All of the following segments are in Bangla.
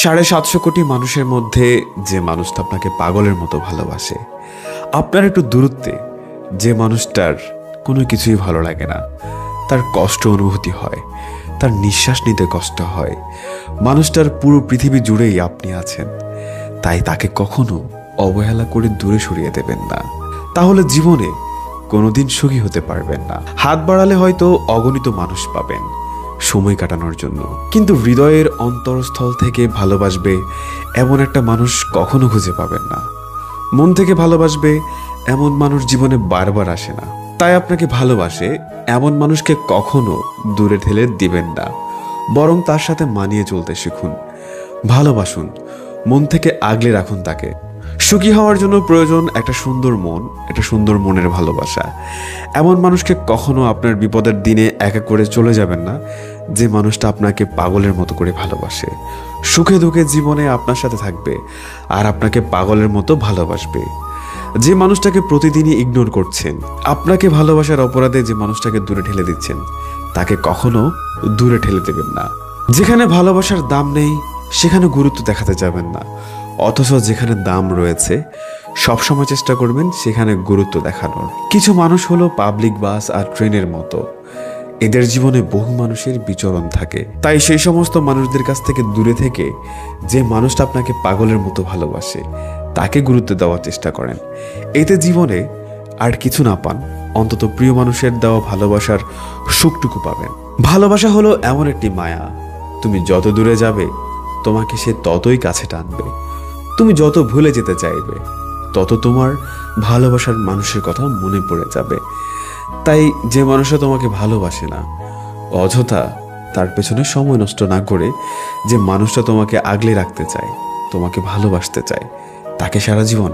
750 কোটি মানুষের মধ্যে যে মানুষটা আপনাকে পাগলের মতো ভালোবাসে, আপনার একটু দূরত্বে যে মানুষটার কোনো কিছুই ভালো লাগে না, তার কষ্ট অনুভূতি হয়, তার নিঃশ্বাস নিতে কষ্ট হয়, মানুষটার পুরো পৃথিবী জুড়েই আপনি আছেন, তাই তাকে কখনো অবহেলা করে দূরে সরিয়ে দেবেন না। তাহলে জীবনে কোনোদিন সুখী হতে পারবেন না। হাত বাড়ালে হয়তো অগণিত মানুষ পাবেন সময় কাটানোর জন্য, কিন্তু হৃদয়ের অন্তরস্থল থেকে ভালোবাসবে এমন একটা মানুষ কখনো খুঁজে পাবেন না। মন থেকে ভালোবাসবে এমন মানুষ জীবনে বারবার আসে না। তাই আপনাকে ভালোবাসে এমন মানুষকে কখনো দূরে ঠেলে দিবেন না, বরং তার সাথে মানিয়ে চলতে শিখুন। ভালোবাসুন, মন থেকে আগলে রাখুন তাকে। সুখী হওয়ার জন্য প্রয়োজন একটা সুন্দর মন, একটা সুন্দর মনের ভালোবাসা। এমন মানুষকে কখনো আপনার বিপদের দিনে একা করে চলে যাবেন না, যে মানুষটা আপনাকে পাগলের মতো করে ভালোবাসে। সুখে দুঃখে জীবনে আপনার সাথে থাকবে আর আপনাকে পাগলের মতো ভালোবাসবে। যে মানুষটাকে প্রতিদিনই ইগনোর করছেন, আপনাকে ভালোবাসার অপরাধে যে মানুষটাকে দূরে ঠেলে দিচ্ছেন, তাকে কখনো দূরে ঠেলে দেবেন না। যেখানে ভালোবাসার দাম নেই সেখানে গুরুত্ব দেখাতে যাবেন না, অথচ যেখানে দাম রয়েছে সবসময় চেষ্টা করবেন সেখানে গুরুত্ব দেখানোর। কিছু মানুষ হলো পাবলিক বাস আর ট্রেনের মতো, এদের জীবনে বহু মানুষের বিচরণ থাকে। তাই সেই সমস্ত মানুষদের কাছ থেকে দূরে থেকে যে মানুষটা আপনাকে পাগলের মতো ভালোবাসে তাকে গুরুত্ব দেওয়ার চেষ্টা করেন। এতে জীবনে আর কিছু না পান, অন্তত প্রিয় মানুষের দেওয়া ভালোবাসার সুখটুকু পাবেন। ভালোবাসা হলো এমন একটি মায়া, তুমি যত দূরে যাবে তোমাকে সে ততই কাছে টানবে। তুমি যত ভুলে যেতে চাইবে তত তোমার ভালোবাসার মানুষের কথা মনে পড়ে যাবে। তাই যে মানুষটা তোমাকে ভালোবাসে না, অযথা তার পেছনে সময় নষ্ট না করে যে মানুষটা তোমাকে আগলে রাখতে চায়, তোমাকে ভালোবাসতে চায়, তাকে সারা জীবন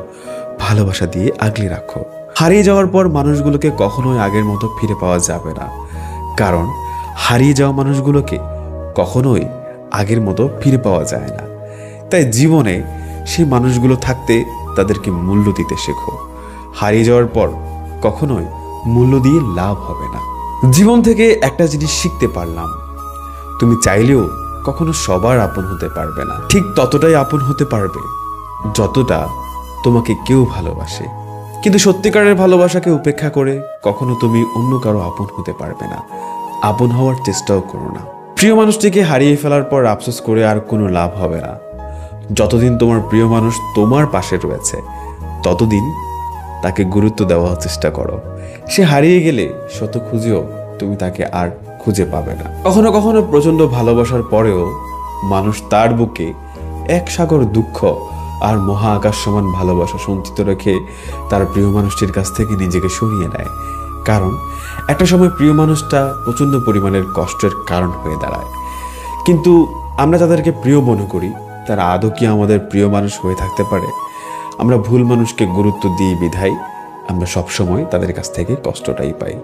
ভালোবাসা দিয়ে আগলে রাখো। হারিয়ে যাওয়ার পর মানুষগুলোকে কখনোই আগের মতো ফিরে পাওয়া যাবে না, কারণ হারিয়ে যাওয়া মানুষগুলোকে কখনোই আগের মতো ফিরে পাওয়া যায় না। তাই জীবনে সেই মানুষগুলো থাকতে তাদেরকে মূল্য দিতে শেখো। হারিয়ে যাওয়ার পর কখনোই মূল্য দিয়ে লাভ হবে না। জীবন থেকে একটা জিনিস শিখতে পারলাম, তুমি চাইলেও কখনো সবার আপন হতে পারবে না। ঠিক ততটাই আপন হতে পারবে যতটা তোমাকে কেউ ভালোবাসে, কিন্তু সত্যিকারের ভালোবাসাকে উপেক্ষা করে কখনো তুমি অন্য কারো আপন হতে পারবে না। আপন হওয়ার চেষ্টাও করো না। প্রিয় মানুষটিকে হারিয়ে ফেলার পর আফসোস করে আর কোনো লাভ হবে না। যতদিন তোমার প্রিয় মানুষ তোমার পাশে রয়েছে ততদিন তাকে গুরুত্ব দেওয়ার চেষ্টা করো। সে হারিয়ে গেলে শত খুঁজেও তুমি তাকে আর খুঁজে পাবে না। কখনো কখনো প্রচন্ড ভালোবাসার পরেও মানুষ তার বুকে এক সাগর দুঃখ আর মহা আকাশ সমান ভালোবাসা সঞ্চিত রেখে তার প্রিয় মানুষটির কাছ থেকে নিজেকে সরিয়ে নেয়, কারণ একটা সময় প্রিয় মানুষটা প্রচন্ড পরিমাণের কষ্টের কারণ হয়ে দাঁড়ায়। কিন্তু আমরা যাদেরকে প্রিয় মনে করি তারা আদৌ কি আমাদের প্রিয় মানুষ হয়ে থাকতে পারে? আমরা ভুল মানুষকে গুরুত্ব দিই বিধায় আমরা সবসময় তাদের কাছ থেকে কষ্টটাই পাই।